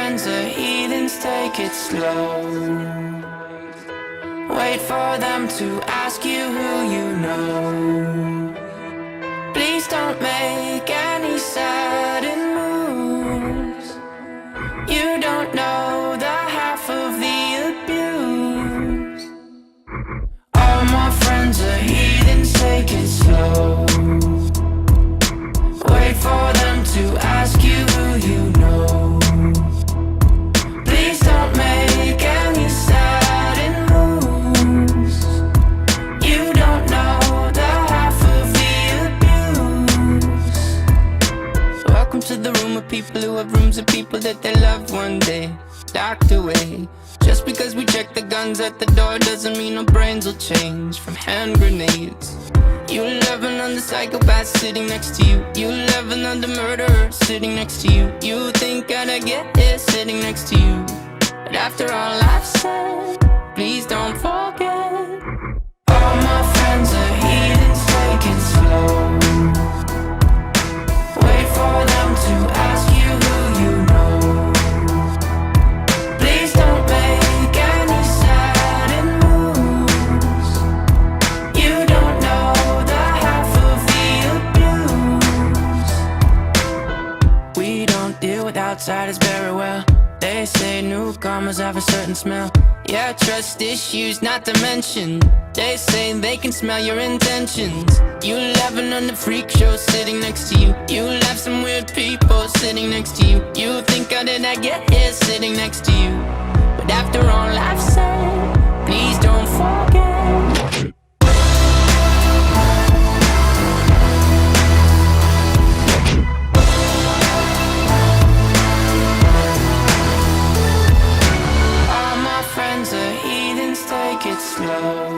friends are heathens, take it slow. Wait for them to ask you who you know. Please don't make any sudden moves. You don't know the half of the abuse. All my friends are heathens, take it slow. Wait for them to ask you who you know. Please don't make any sudden moves. You don't know the half of the abuse. Welcome to the room of people who have rooms of people that they love one day locked away. Just because we check the guns at the door doesn't mean our brains will change from hand grenades. You loving on the psychopath sitting next to you. You loving on the murderer sitting next to you. You think I'd get here sitting next to you. But after all I've said, please don't forget. All my friends are heathens, take it slow. Wait for them to ask you who you know. Please don't make any sudden moves. You don't know the half of the abuse. We don't deal with outsiders very well. They say newcomers have a certain smell. Yeah, trust issues not to mention. They say they can smell your intentions. You laughing on the freak show sitting next to you. You laugh some weird people sitting next to you. You think how did I get here sitting next to you. But after all I've said, please don't forget. Take it slow.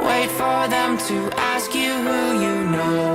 Wait for them to ask you who you know.